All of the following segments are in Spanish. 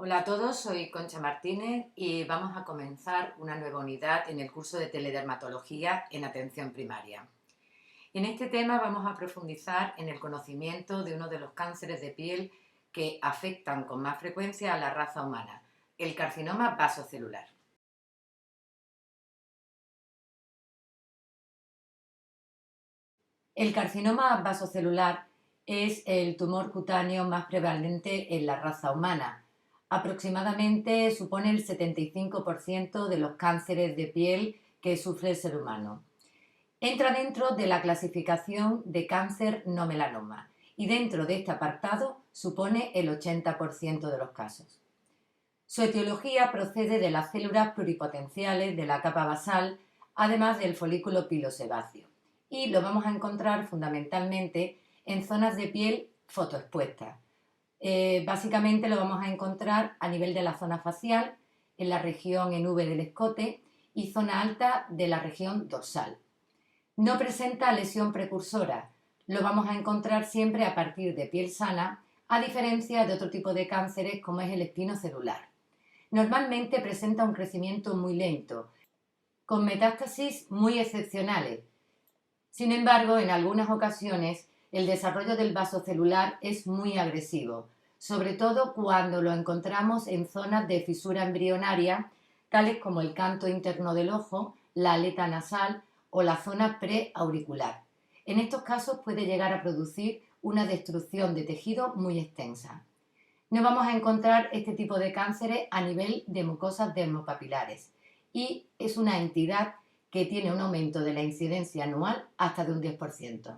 Hola a todos, soy Concha Martínez y vamos a comenzar una nueva unidad en el curso de teledermatología en atención primaria. En este tema vamos a profundizar en el conocimiento de uno de los cánceres de piel que afectan con más frecuencia a la raza humana, el carcinoma vasocelular. El carcinoma vasocelular es el tumor cutáneo más prevalente en la raza humana. Aproximadamente supone el 75% de los cánceres de piel que sufre el ser humano. Entra dentro de la clasificación de cáncer no melanoma y dentro de este apartado supone el 80% de los casos. Su etiología procede de las células pluripotenciales de la capa basal, además del folículo pilosebáceo, y lo vamos a encontrar fundamentalmente en zonas de piel fotoexpuestas. Básicamente lo vamos a encontrar a nivel de la zona facial, en la región en V del escote y zona alta de la región dorsal. No presenta lesión precursora, lo vamos a encontrar siempre a partir de piel sana, a diferencia de otro tipo de cánceres como es el espinocelular. Normalmente presenta un crecimiento muy lento, con metástasis muy excepcionales. Sin embargo, en algunas ocasiones, el desarrollo del vaso celular es muy agresivo, sobre todo cuando lo encontramos en zonas de fisura embrionaria, tales como el canto interno del ojo, la aleta nasal o la zona preauricular. En estos casos puede llegar a producir una destrucción de tejido muy extensa. No vamos a encontrar este tipo de cánceres a nivel de mucosas dermopapilares y es una entidad que tiene un aumento de la incidencia anual hasta de un 10%.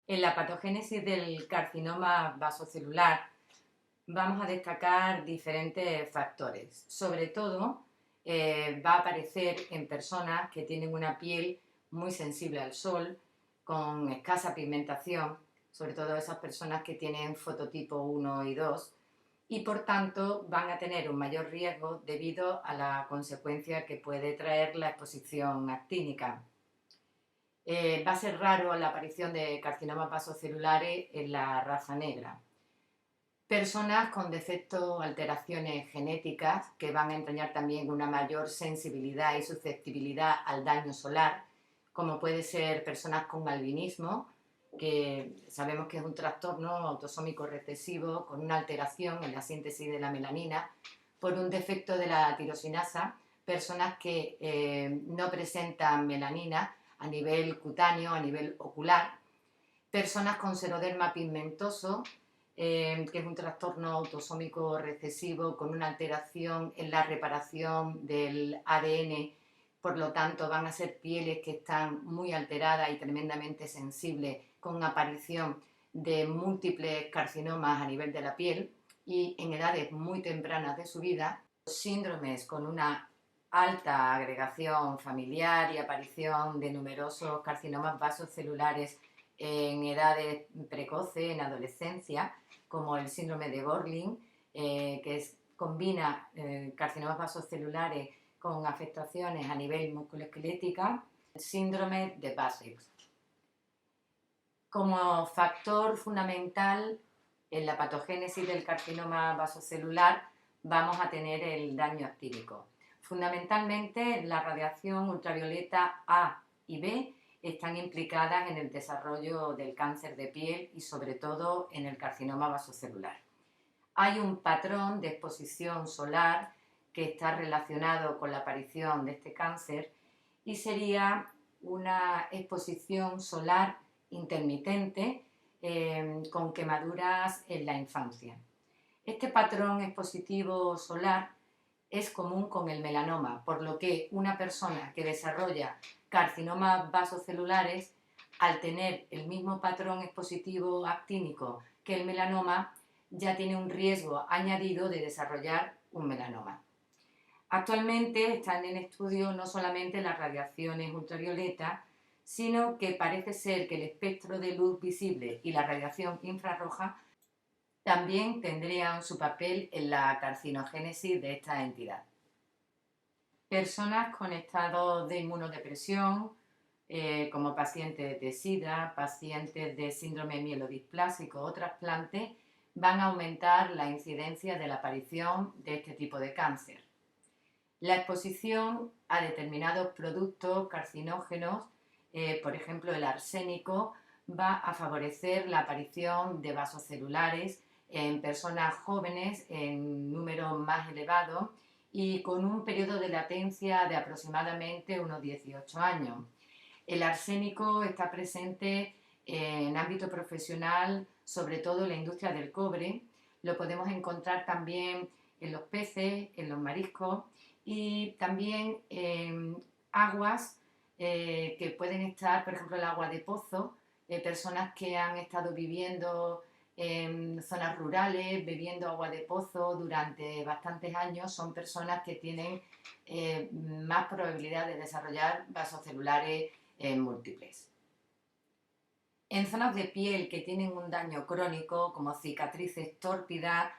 En la patogénesis del carcinoma vasocelular vamos a destacar diferentes factores. Sobre todo, va a aparecer en personas que tienen una piel muy sensible al sol, con escasa pigmentación, sobre todo esas personas que tienen fototipo 1 y 2, y por tanto van a tener un mayor riesgo debido a la consecuencia que puede traer la exposición actínica. Va a ser raro la aparición de carcinomas vasocelulares en la raza negra. Personas con defectos o alteraciones genéticas que van a entrañar también una mayor sensibilidad y susceptibilidad al daño solar, como puede ser personas con albinismo, que sabemos que es un trastorno autosómico recesivo con una alteración en la síntesis de la melanina por un defecto de la tirosinasa, personas que no presentan melanina a nivel cutáneo, a nivel ocular, personas con seroderma pigmentoso, que es un trastorno autosómico recesivo con una alteración en la reparación del ADN, por lo tanto van a ser pieles que están muy alteradas y tremendamente sensibles, con aparición de múltiples carcinomas a nivel de la piel y en edades muy tempranas de su vida, síndromes con una alta agregación familiar y aparición de numerosos carcinomas vasocelulares en edades precoces, en adolescencia, como el síndrome de Gorlin, combina carcinomas vasocelulares con afectaciones a nivel musculoesquelética, el síndrome de Bassex. Como factor fundamental en la patogénesis del carcinoma vasocelular vamos a tener el daño actínico. Fundamentalmente la radiación ultravioleta A y B están implicadas en el desarrollo del cáncer de piel y sobre todo en el carcinoma vasocelular. Hay un patrón de exposición solar que está relacionado con la aparición de este cáncer y sería una exposición solar intermitente con quemaduras en la infancia. Este patrón expositivo solar es común con el melanoma, por lo que una persona que desarrolla carcinomas vasocelulares, al tener el mismo patrón expositivo actínico que el melanoma, ya tiene un riesgo añadido de desarrollar un melanoma. Actualmente están en estudio no solamente las radiaciones ultravioletas, sino que parece ser que el espectro de luz visible y la radiación infrarroja también tendrían su papel en la carcinogénesis de esta entidad. Personas con estados de inmunodepresión, como pacientes de SIDA, pacientes de síndrome mielodisplásico o trasplantes, van a aumentar la incidencia de la aparición de este tipo de cáncer. La exposición a determinados productos carcinógenos, por ejemplo el arsénico, va a favorecer la aparición de vasos celulares en personas jóvenes en número más elevado y con un periodo de latencia de aproximadamente unos 18 años. El arsénico está presente en ámbito profesional, sobre todo en la industria del cobre. Lo podemos encontrar también en los peces, en los mariscos y también en aguas que pueden estar, por ejemplo, el agua de pozo, personas que han estado viviendo en zonas rurales, bebiendo agua de pozo durante bastantes años, son personas que tienen más probabilidad de desarrollar vasos celulares múltiples. En zonas de piel que tienen un daño crónico, como cicatrices tórpidas,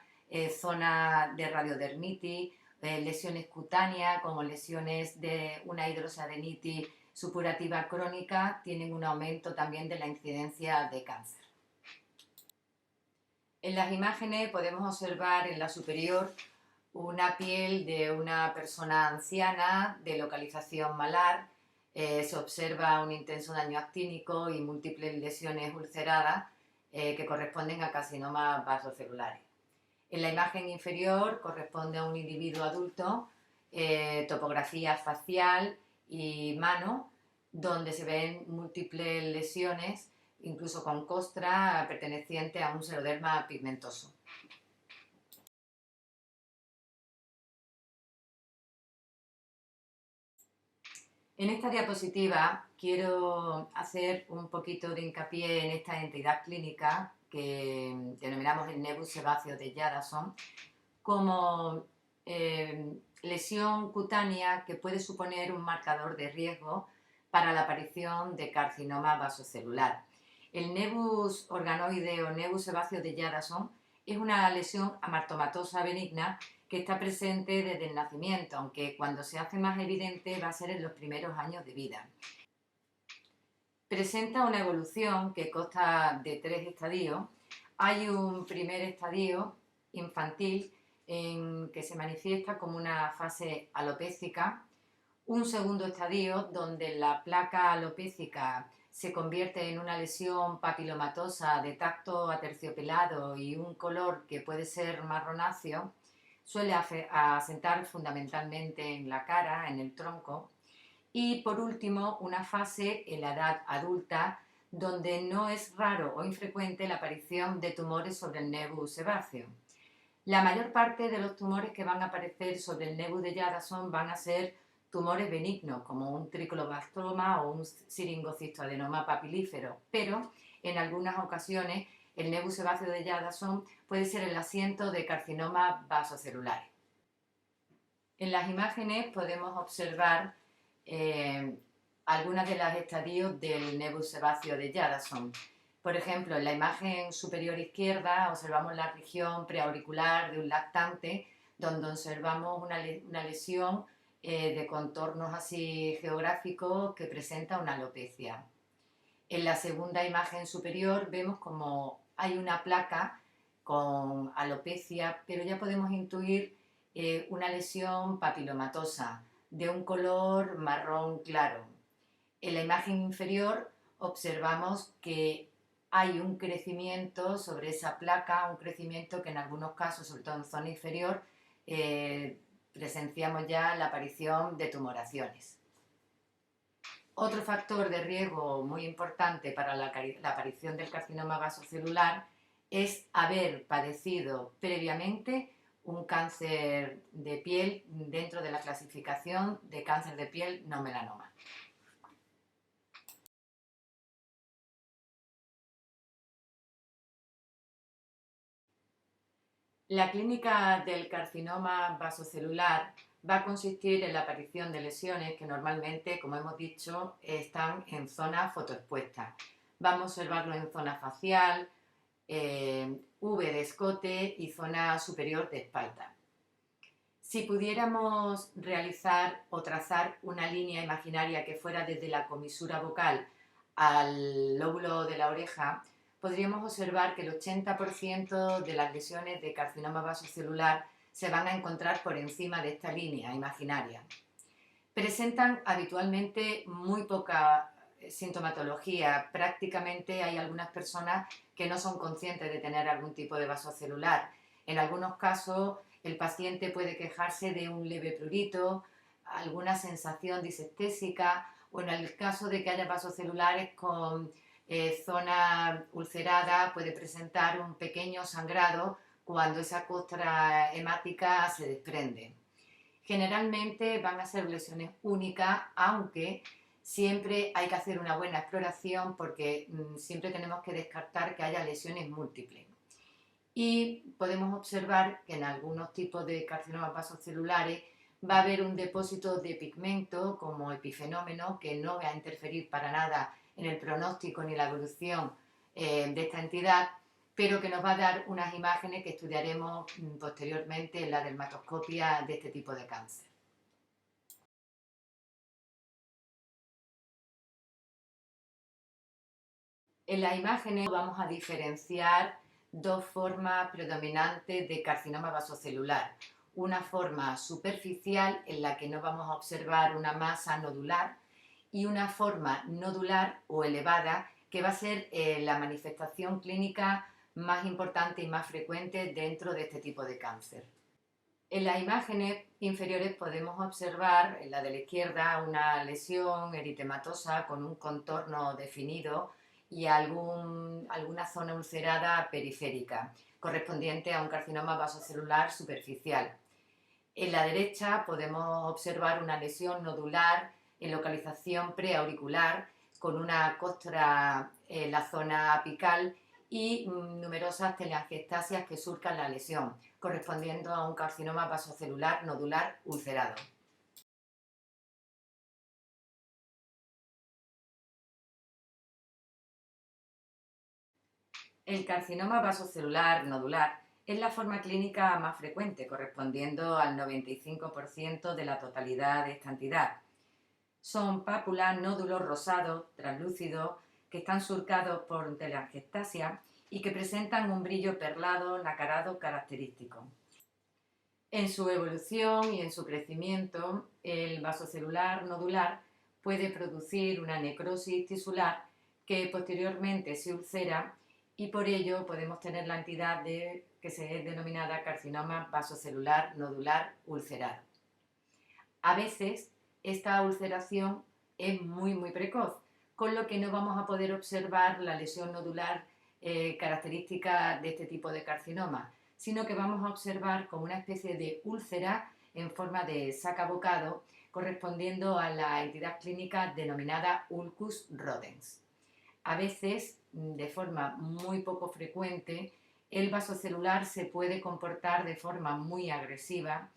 zonas de radiodermitis, lesiones cutáneas, como lesiones de una hidrosadenitis supurativa crónica, tienen un aumento también de la incidencia de cáncer. En las imágenes podemos observar en la superior una piel de una persona anciana de localización malar. Se observa un intenso daño actínico y múltiples lesiones ulceradas que corresponden a carcinomas vasocelulares. En la imagen inferior corresponde a un individuo adulto, topografía facial y mano, donde se ven múltiples lesiones, incluso con costra perteneciente a un xeroderma pigmentoso. En esta diapositiva quiero hacer un poquito de hincapié en esta entidad clínica que denominamos el nebus sebáceo de Jadassohn como lesión cutánea que puede suponer un marcador de riesgo para la aparición de carcinoma vasocelular. El nebus organoide o nebus sebáceo de Jadassohn es una lesión amartomatosa benigna que está presente desde el nacimiento, aunque cuando se hace más evidente va a ser en los primeros años de vida. Presenta una evolución que consta de 3 estadios. Hay un primer estadio infantil en que se manifiesta como una fase alopécica, un segundo estadio donde la placa alopécica se convierte en una lesión papilomatosa de tacto aterciopelado y un color que puede ser marronáceo, suele asentar fundamentalmente en la cara, en el tronco, y por último una fase en la edad adulta donde no es raro o infrecuente la aparición de tumores sobre el nebus sebáceo. La mayor parte de los tumores que van a aparecer sobre el nebus de Jadassohn van a ser tumores benignos, como un tricoblastoma o un siringocistoadenoma papilífero, pero en algunas ocasiones el nebus sebáceo de Jadassohn puede ser el asiento de carcinomas vasocelulares. En las imágenes podemos observar algunas de los estadios del nebus sebáceo de Jadassohn. Por ejemplo, en la imagen superior izquierda observamos la región preauricular de un lactante, donde observamos una lesión de contornos así geográficos que presenta una alopecia. En la segunda imagen superior vemos como hay una placa con alopecia, pero ya podemos intuir una lesión papilomatosa de un color marrón claro. En la imagen inferior observamos que hay un crecimiento sobre esa placa, un crecimiento que en algunos casos, sobre todo en zona inferior, presenciamos ya la aparición de tumoraciones. Otro factor de riesgo muy importante para la aparición del carcinoma vasocelular es haber padecido previamente un cáncer de piel dentro de la clasificación de cáncer de piel no melanoma. La clínica del carcinoma vasocelular va a consistir en la aparición de lesiones que normalmente, como hemos dicho, están en zona fotoexpuesta. Vamos a observarlo en zona facial, V de escote y zona superior de espalda. Si pudiéramos realizar o trazar una línea imaginaria que fuera desde la comisura vocal al lóbulo de la oreja, podríamos observar que el 80% de las lesiones de carcinoma vasocelular se van a encontrar por encima de esta línea imaginaria. Presentan habitualmente muy poca sintomatología. Prácticamente hay algunas personas que no son conscientes de tener algún tipo de vasocelular. En algunos casos el paciente puede quejarse de un leve prurito, alguna sensación disestésica, o en el caso de que haya vasocelulares con zona ulcerada puede presentar un pequeño sangrado cuando esa costra hemática se desprende. Generalmente van a ser lesiones únicas, aunque siempre hay que hacer una buena exploración porque siempre tenemos que descartar que haya lesiones múltiples. Y podemos observar que en algunos tipos de carcinomas vasocelulares va a haber un depósito de pigmento como epifenómeno que no va a interferir para nada en el pronóstico ni la evolución de esta entidad, pero que nos va a dar unas imágenes que estudiaremos posteriormente en la dermatoscopia de este tipo de cáncer. En las imágenes vamos a diferenciar dos formas predominantes de carcinoma vasocelular. Una forma superficial en la que no vamos a observar una masa nodular y una forma nodular o elevada que va a ser la manifestación clínica más importante y más frecuente dentro de este tipo de cáncer. En las imágenes inferiores podemos observar, en la de la izquierda, una lesión eritematosa con un contorno definido y alguna zona ulcerada periférica, correspondiente a un carcinoma vasocelular superficial. En la derecha podemos observar una lesión nodular en localización preauricular con una costra en la zona apical y numerosas telangiectasias que surcan la lesión, correspondiendo a un carcinoma vasocelular nodular ulcerado. El carcinoma vasocelular nodular es la forma clínica más frecuente, correspondiendo al 95% de la totalidad de esta entidad. Son pápulas, nódulos rosados, translúcidos, que están surcados por telangiectasia y que presentan un brillo perlado, nacarado característico. En su evolución y en su crecimiento, el vasocelular nodular puede producir una necrosis tisular que posteriormente se ulcera y por ello podemos tener la entidad que se es denominada carcinoma vasocelular nodular ulcerado. A veces esta ulceración es muy precoz, con lo que no vamos a poder observar la lesión nodular característica de este tipo de carcinoma, sino que vamos a observar como una especie de úlcera en forma de saca bocado, correspondiendo a la entidad clínica denominada ulcus rodens. A veces, de forma muy poco frecuente, el vasocelular se puede comportar de forma muy agresiva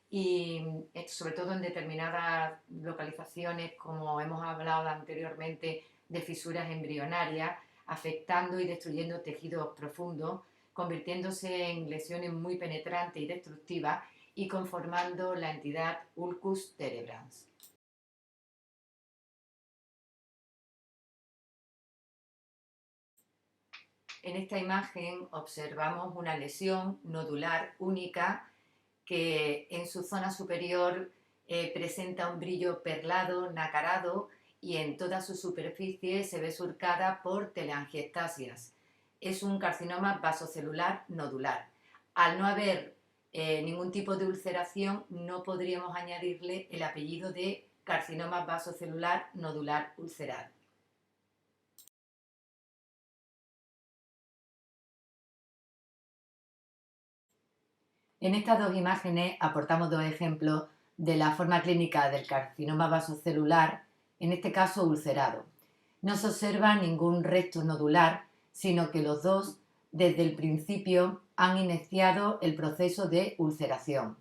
y sobre todo en determinadas localizaciones, como hemos hablado anteriormente, de fisuras embrionarias, afectando y destruyendo tejidos profundos, convirtiéndose en lesiones muy penetrantes y destructivas y conformando la entidad ulcus terebrans. En esta imagen observamos una lesión nodular única que en su zona superior presenta un brillo perlado, nacarado y en toda su superficie se ve surcada por telangiectasias. Es un carcinoma vasocelular nodular. Al no haber ningún tipo de ulceración, no podríamos añadirle el apellido de carcinoma vasocelular nodular ulcerado. En estas dos imágenes aportamos dos ejemplos de la forma clínica del carcinoma vasocelular, en este caso ulcerado. No se observa ningún resto nodular, sino que los dos, desde el principio, han iniciado el proceso de ulceración.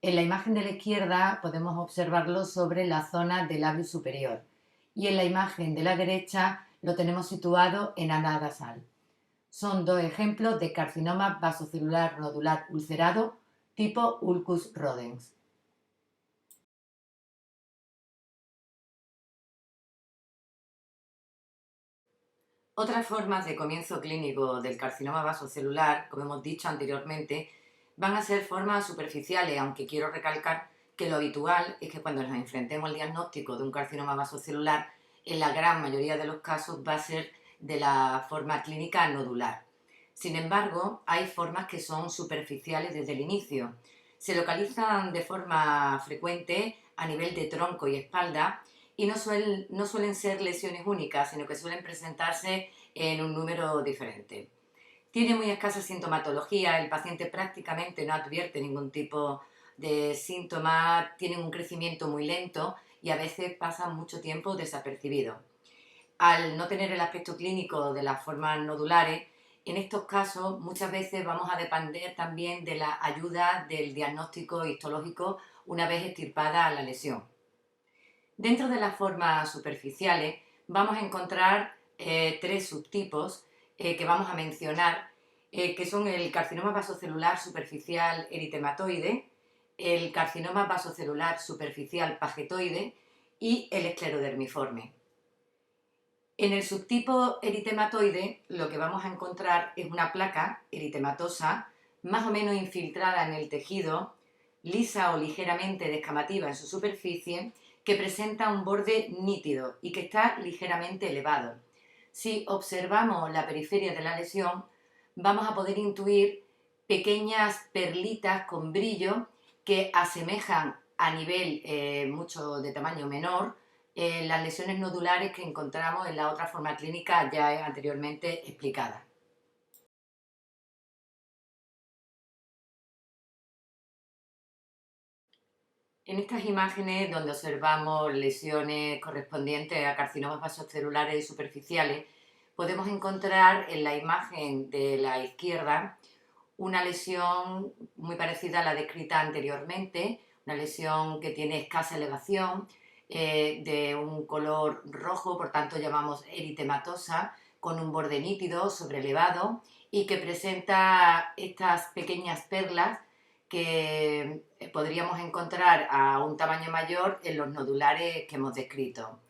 En la imagen de la izquierda podemos observarlo sobre la zona del labio superior y en la imagen de la derecha lo tenemos situado en ana nasal. Son dos ejemplos de carcinoma vasocelular nodular ulcerado tipo Ulcus rodens. Otras formas de comienzo clínico del carcinoma vasocelular, como hemos dicho anteriormente, van a ser formas superficiales, aunque quiero recalcar que lo habitual es que cuando nos enfrentemos al diagnóstico de un carcinoma vasocelular, en la gran mayoría de los casos va a ser de la forma clínica nodular. Sin embargo, hay formas que son superficiales desde el inicio. Se localizan de forma frecuente a nivel de tronco y espalda y no suelen ser lesiones únicas, sino que suelen presentarse en un número diferente. Tiene muy escasa sintomatología, el paciente prácticamente no advierte ningún tipo de síntoma, tienen un crecimiento muy lento y a veces pasan mucho tiempo desapercibido. Al no tener el aspecto clínico de las formas nodulares, en estos casos muchas veces vamos a depender también de la ayuda del diagnóstico histológico una vez extirpada la lesión. Dentro de las formas superficiales vamos a encontrar tres subtipos que vamos a mencionar, que son el carcinoma vasocelular superficial eritematoide, el carcinoma vasocelular superficial pagetoide y el esclerodermiforme. En el subtipo eritematoide lo que vamos a encontrar es una placa eritematosa más o menos infiltrada en el tejido, lisa o ligeramente descamativa en su superficie, que presenta un borde nítido y que está ligeramente elevado. Si observamos la periferia de la lesión, vamos a poder intuir pequeñas perlitas con brillo que asemejan a nivel mucho de tamaño menor las lesiones nodulares que encontramos en la otra forma clínica ya anteriormente explicada. En estas imágenes, donde observamos lesiones correspondientes a carcinomas vasocelulares superficiales, podemos encontrar en la imagen de la izquierda una lesión muy parecida a la descrita anteriormente, una lesión que tiene escasa elevación, de un color rojo, por tanto llamamos eritematosa, con un borde nítido, sobrelevado y que presenta estas pequeñas perlas que podríamos encontrar a un tamaño mayor en los nodulares que hemos descrito.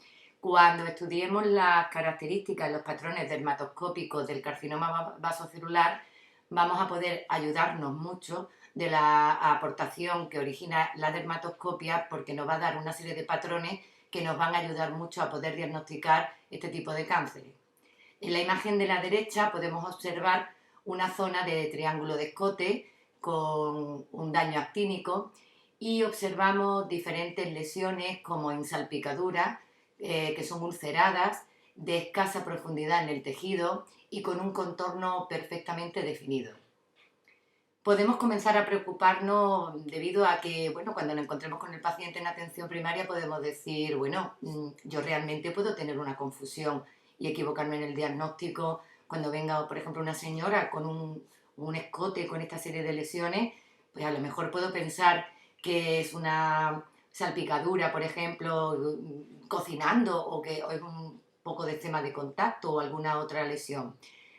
Cuando estudiemos las características, los patrones dermatoscópicos del carcinoma vasocelular, vamos a poder ayudarnos mucho de la aportación que origina la dermatoscopia, porque nos va a dar una serie de patrones que nos van a ayudar mucho a poder diagnosticar este tipo de cánceres. En la imagen de la derecha podemos observar una zona de triángulo de escote con un daño actínico y observamos diferentes lesiones como en salpicaduras, que son ulceradas, de escasa profundidad en el tejido y con un contorno perfectamente definido. Podemos comenzar a preocuparnos debido a que, bueno, cuando nos encontremos con el paciente en atención primaria podemos decir, bueno, yo realmente puedo tener una confusión y equivocarme en el diagnóstico cuando venga, por ejemplo, una señora con un escote con esta serie de lesiones, pues a lo mejor puedo pensar que es una salpicadura, por ejemplo, cocinando o que o es un poco de eczema de contacto o alguna otra lesión.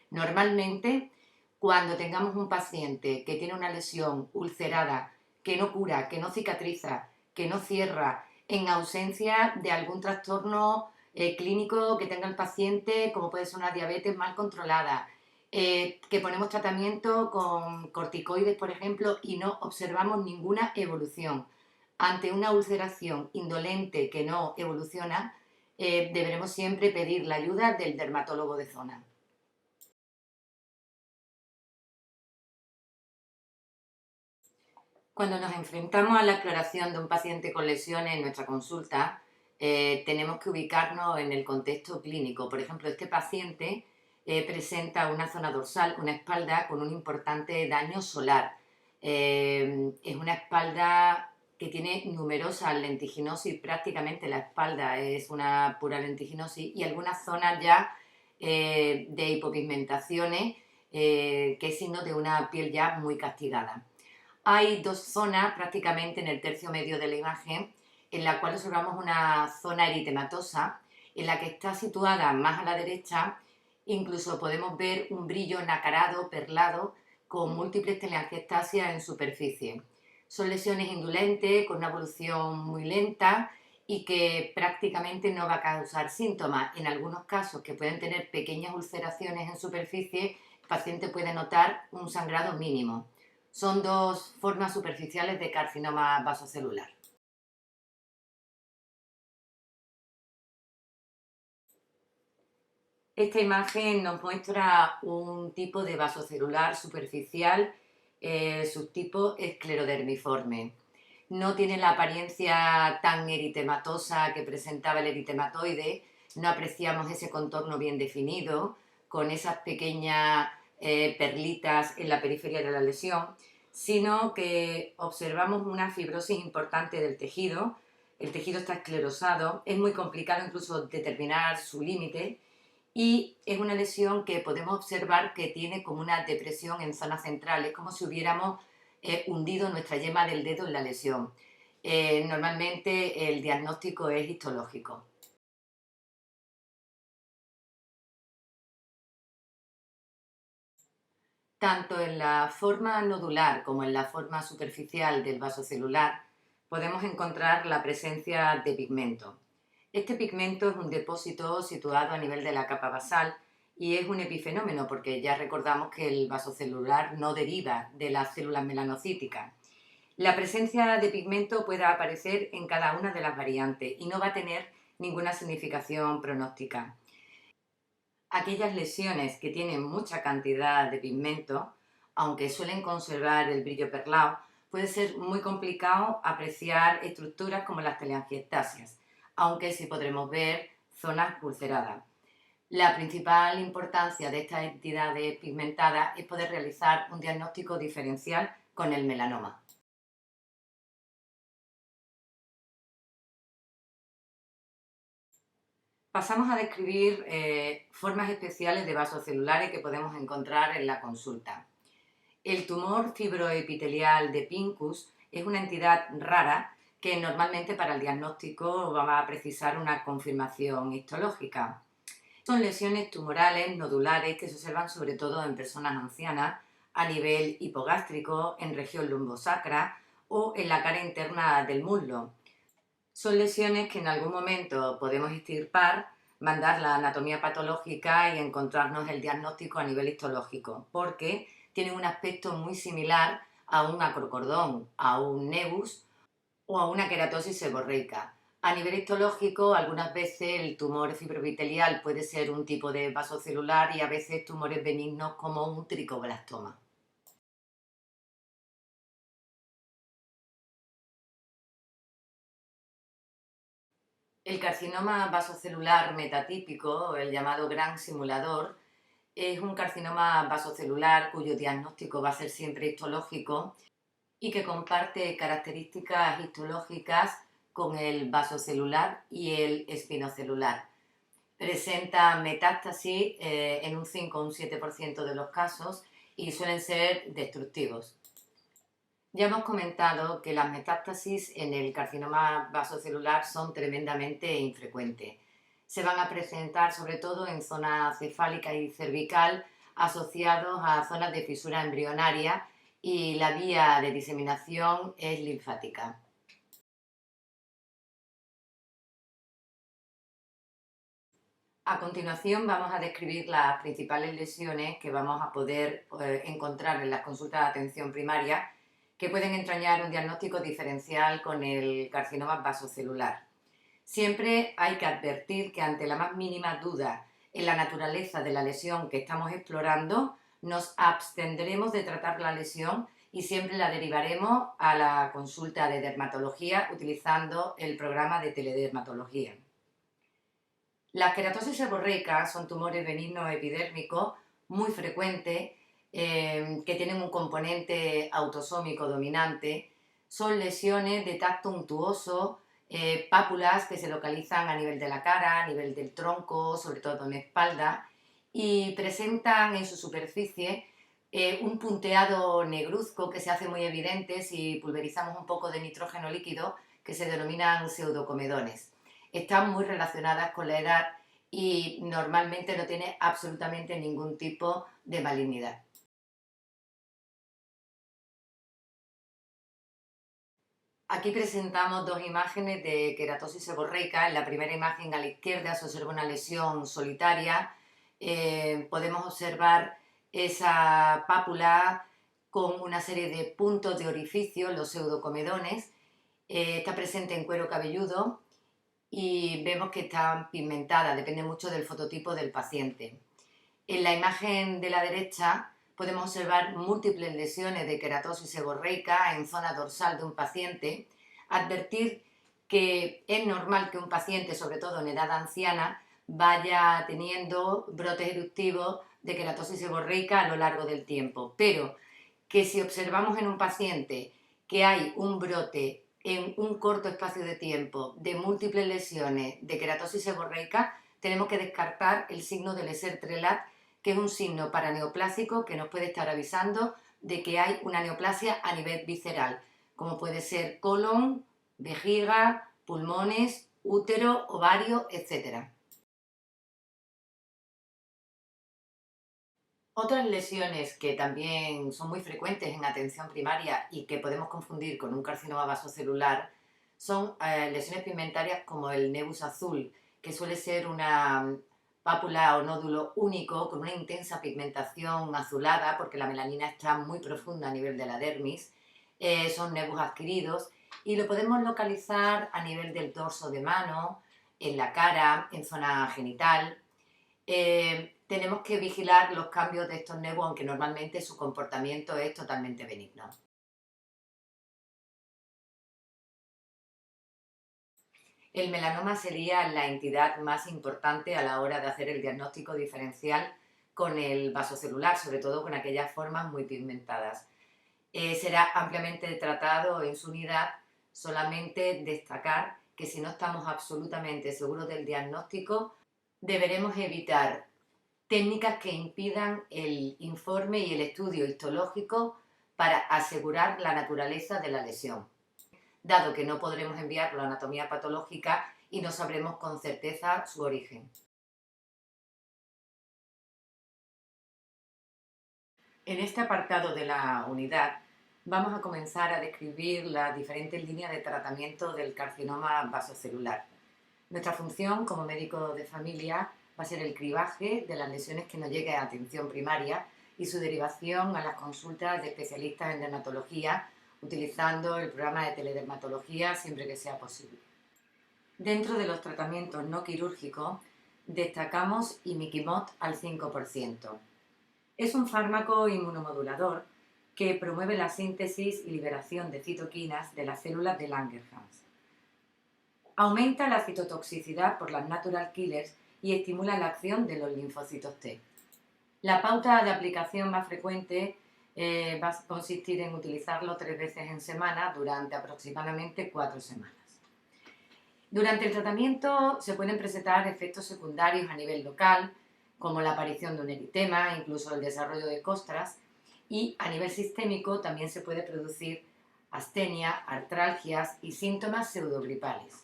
Normalmente, cuando tengamos un paciente que tiene una lesión ulcerada, que no cura, que no cicatriza, que no cierra, en ausencia de algún trastorno clínico que tenga el paciente, como puede ser una diabetes mal controlada, que ponemos tratamiento con corticoides, por ejemplo, y no observamos ninguna evolución. Ante una ulceración indolente que no evoluciona, deberemos siempre pedir la ayuda del dermatólogo de zona. Cuando nos enfrentamos a la exploración de un paciente con lesiones en nuestra consulta, tenemos que ubicarnos en el contexto clínico. Por ejemplo, este paciente presenta una zona dorsal, una espalda con un importante daño solar. Es una espalda que tiene numerosas lentiginosis, prácticamente la espalda es una pura lentiginosis y algunas zonas ya de hipopigmentaciones, que es signo de una piel ya muy castigada. Hay dos zonas prácticamente en el tercio medio de la imagen, en la cual observamos una zona eritematosa, en la que está situada más a la derecha. Incluso podemos ver un brillo nacarado, perlado, con múltiples telangiectasias en superficie. Son lesiones indolentes, con una evolución muy lenta y que prácticamente no va a causar síntomas. En algunos casos, que pueden tener pequeñas ulceraciones en superficie, el paciente puede notar un sangrado mínimo. Son dos formas superficiales de carcinoma vasocelular. Esta imagen nos muestra un tipo de vasocelular superficial, subtipo esclerodermiforme. No tiene la apariencia tan eritematosa que presentaba el eritematoide, no apreciamos ese contorno bien definido, con esas pequeñas perlitas en la periferia de la lesión, sino que observamos una fibrosis importante del tejido. El tejido está esclerosado, es muy complicado incluso determinar su límite, y es una lesión que podemos observar que tiene como una depresión en zonas centrales, como si hubiéramos hundido nuestra yema del dedo en la lesión. Normalmente el diagnóstico es histológico. Tanto en la forma nodular como en la forma superficial del vaso celular podemos encontrar la presencia de pigmento. Este pigmento es un depósito situado a nivel de la capa basal y es un epifenómeno porque ya recordamos que el vaso celular no deriva de las células melanocíticas. La presencia de pigmento puede aparecer en cada una de las variantes y no va a tener ninguna significación pronóstica. Aquellas lesiones que tienen mucha cantidad de pigmento, aunque suelen conservar el brillo perlado, puede ser muy complicado apreciar estructuras como las telangiectasias, aunque sí podremos ver zonas ulceradas. La principal importancia de estas entidades pigmentadas es poder realizar un diagnóstico diferencial con el melanoma. Pasamos a describir formas especiales de vasos celulares que podemos encontrar en la consulta. El tumor fibroepitelial de Pincus es una entidad rara que normalmente para el diagnóstico va a precisar una confirmación histológica. Son lesiones tumorales nodulares que se observan sobre todo en personas ancianas a nivel hipogástrico, en región lumbosacra o en la cara interna del muslo. Son lesiones que en algún momento podemos extirpar, mandar la anatomía patológica y encontrarnos el diagnóstico a nivel histológico, porque tienen un aspecto muy similar a un acrocordón, a un nevus o a una queratosis seborreica. A nivel histológico, algunas veces el tumor fibrovitelial puede ser un tipo de vasocelular y a veces tumores benignos como un tricoblastoma. El carcinoma vasocelular metatípico, el llamado gran simulador, es un carcinoma vasocelular cuyo diagnóstico va a ser siempre histológico y que comparte características histológicas con el vasocelular y el espinocelular. Presenta metástasis en un 5 o un 7% de los casos y suelen ser destructivos. Ya hemos comentado que las metástasis en el carcinoma vasocelular son tremendamente infrecuentes. Se van a presentar sobre todo en zona cefálica y cervical asociados a zonas de fisura embrionaria y la vía de diseminación es linfática. A continuación vamos a describir las principales lesiones que vamos a poder encontrar en las consultas de atención primaria que pueden entrañar un diagnóstico diferencial con el carcinoma vasocelular. Siempre hay que advertir que ante la más mínima duda en la naturaleza de la lesión que estamos explorando, nos abstendremos de tratar la lesión y siempre la derivaremos a la consulta de dermatología utilizando el programa de teledermatología. Las queratosis seborreicas son tumores benignos epidérmicos muy frecuentes que tienen un componente autosómico dominante. Son lesiones de tacto untuoso, pápulas que se localizan a nivel de la cara, a nivel del tronco, sobre todo en la espalda, y presentan en su superficie un punteado negruzco que se hace muy evidente si pulverizamos un poco de nitrógeno líquido, que se denominan pseudocomedones. Están muy relacionadas con la edad y normalmente no tiene absolutamente ningún tipo de malignidad. Aquí presentamos dos imágenes de queratosis seborreica. En la primera imagen a la izquierda se observa una lesión solitaria. Podemos observar esa pápula con una serie de puntos de orificio, los pseudocomedones. Está presente en cuero cabelludo y vemos que está pigmentada, depende mucho del fototipo del paciente. En la imagen de la derecha podemos observar múltiples lesiones de queratosis seborreica en zona dorsal de un paciente. Advertir que es normal que un paciente, sobre todo en edad anciana, vaya teniendo brotes eruptivos de queratosis seborreica a lo largo del tiempo, pero que si observamos en un paciente que hay un brote en un corto espacio de tiempo de múltiples lesiones de queratosis seborreica, tenemos que descartar el signo del Eser-Trelat, que es un signo paraneoplásico que nos puede estar avisando de que hay una neoplasia a nivel visceral, como puede ser colon, vejiga, pulmones, útero, ovario, etc. Otras lesiones que también son muy frecuentes en atención primaria y que podemos confundir con un carcinoma vasocelular son lesiones pigmentarias como el nevus azul, que suele ser una pápula o nódulo único con una intensa pigmentación azulada porque la melanina está muy profunda a nivel de la dermis. Son nevus adquiridos y lo podemos localizar a nivel del dorso de mano, en la cara, en zona genital. Tenemos que vigilar los cambios de estos nevus, aunque normalmente su comportamiento es totalmente benigno. El melanoma sería la entidad más importante a la hora de hacer el diagnóstico diferencial con el vasocelular, sobre todo con aquellas formas muy pigmentadas. Será ampliamente tratado en su unidad, solamente destacar que si no estamos absolutamente seguros del diagnóstico, deberemos evitar técnicas que impidan el informe y el estudio histológico para asegurar la naturaleza de la lesión, dado que no podremos enviarlo a anatomía patológica y no sabremos con certeza su origen. En este apartado de la unidad vamos a comenzar a describir las diferentes líneas de tratamiento del carcinoma vasocelular. Nuestra función como médico de familia va a ser el cribaje de las lesiones que nos lleguen a atención primaria y su derivación a las consultas de especialistas en dermatología, utilizando el programa de teledermatología siempre que sea posible. Dentro de los tratamientos no quirúrgicos, destacamos imiquimod al 5%. Es un fármaco inmunomodulador que promueve la síntesis y liberación de citoquinas de las células de Langerhans. Aumenta la citotoxicidad por las natural killers y estimula la acción de los linfocitos T. La pauta de aplicación más frecuente va a consistir en utilizarlo 3 veces en semana durante aproximadamente 4 semanas. Durante el tratamiento se pueden presentar efectos secundarios a nivel local, como la aparición de un eritema, incluso el desarrollo de costras, y a nivel sistémico también se puede producir astenia, artralgias y síntomas pseudogripales.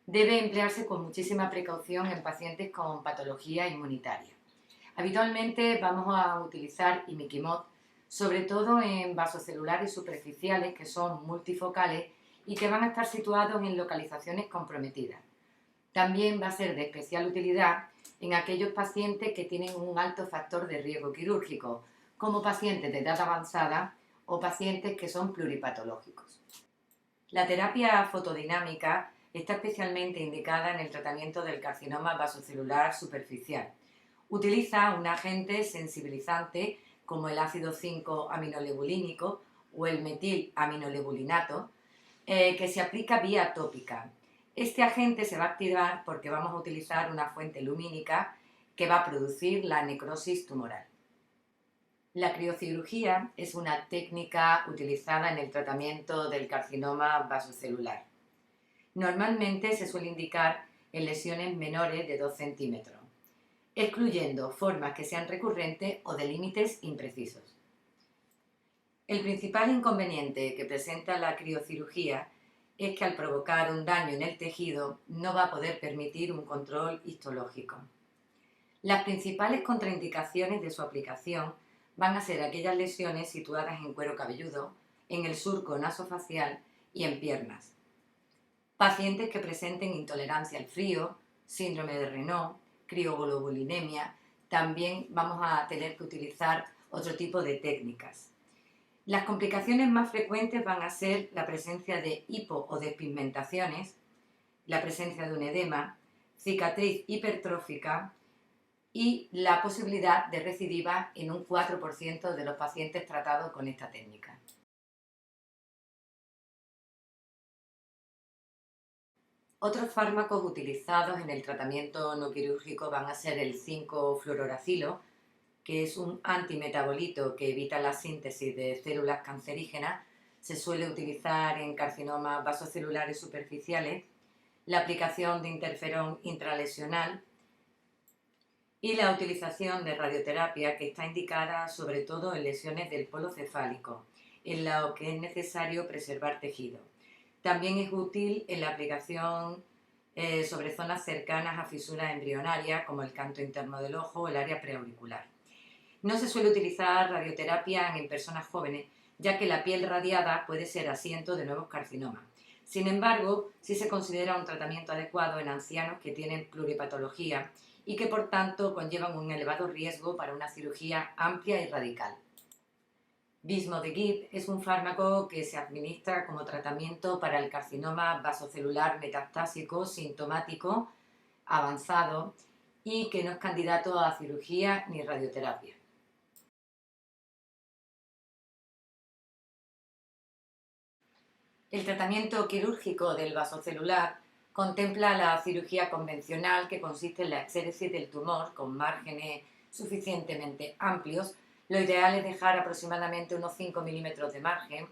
Debe emplearse con muchísima precaución en pacientes con patología inmunitaria. Habitualmente vamos a utilizar imiquimod, sobre todo en vasocelulares superficiales que son multifocales y que van a estar situados en localizaciones comprometidas. También va a ser de especial utilidad en aquellos pacientes que tienen un alto factor de riesgo quirúrgico, como pacientes de edad avanzada o pacientes que son pluripatológicos. La terapia fotodinámica está especialmente indicada en el tratamiento del carcinoma vasocelular superficial. Utiliza un agente sensibilizante como el ácido 5-aminolebulínico o el metilaminolebulinato, que se aplica vía tópica. Este agente se va a activar porque vamos a utilizar una fuente lumínica que va a producir la necrosis tumoral. La criocirugía es una técnica utilizada en el tratamiento del carcinoma vasocelular. Normalmente se suele indicar en lesiones menores de 2 centímetros, excluyendo formas que sean recurrentes o de límites imprecisos. El principal inconveniente que presenta la criocirugía es que al provocar un daño en el tejido no va a poder permitir un control histológico. Las principales contraindicaciones de su aplicación van a ser aquellas lesiones situadas en cuero cabelludo, en el surco nasofacial y en piernas. Pacientes que presenten intolerancia al frío, síndrome de Raynaud, crioglobulinemia, también vamos a tener que utilizar otro tipo de técnicas. Las complicaciones más frecuentes van a ser la presencia de hipo o despigmentaciones, la presencia de un edema, cicatriz hipertrófica y la posibilidad de recidiva en un 4% de los pacientes tratados con esta técnica. Otros fármacos utilizados en el tratamiento no quirúrgico van a ser el 5-fluororacilo, que es un antimetabolito que evita la síntesis de células cancerígenas. Se suele utilizar en carcinomas vasocelulares superficiales, la aplicación de interferón intralesional y la utilización de radioterapia, que está indicada sobre todo en lesiones del polo cefálico, en lo que es necesario preservar tejido. También es útil en la aplicación sobre zonas cercanas a fisuras embrionarias, como el canto interno del ojo o el área preauricular. No se suele utilizar radioterapia en personas jóvenes, ya que la piel radiada puede ser asiento de nuevos carcinomas. Sin embargo, sí se considera un tratamiento adecuado en ancianos que tienen pluripatología y que por tanto conllevan un elevado riesgo para una cirugía amplia y radical. Vismodegib es un fármaco que se administra como tratamiento para el carcinoma vasocelular metastásico sintomático avanzado y que no es candidato a cirugía ni radioterapia. El tratamiento quirúrgico del vasocelular contempla la cirugía convencional, que consiste en la exéresis del tumor con márgenes suficientemente amplios. Lo ideal es dejar aproximadamente unos 5 milímetros de margen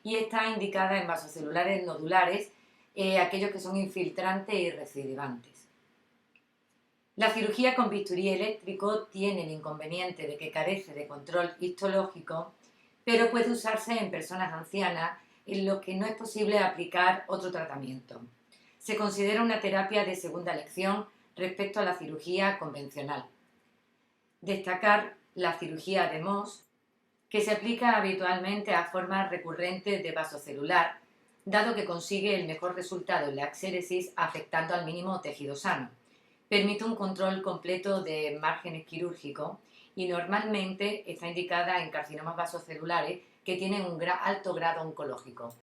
y está indicada en vasocelulares nodulares, aquellos que son infiltrantes y recidivantes. La cirugía con bisturí eléctrico tiene el inconveniente de que carece de control histológico, pero puede usarse en personas ancianas en lo que no es posible aplicar otro tratamiento. Se considera una terapia de segunda elección respecto a la cirugía convencional. Destacar la cirugía de Mohs, que se aplica habitualmente a formas recurrentes de vasocelular, dado que consigue el mejor resultado en la exéresis afectando al mínimo tejido sano. Permite un control completo de márgenes quirúrgicos y normalmente está indicada en carcinomas vasocelulares que tienen un alto grado oncológico.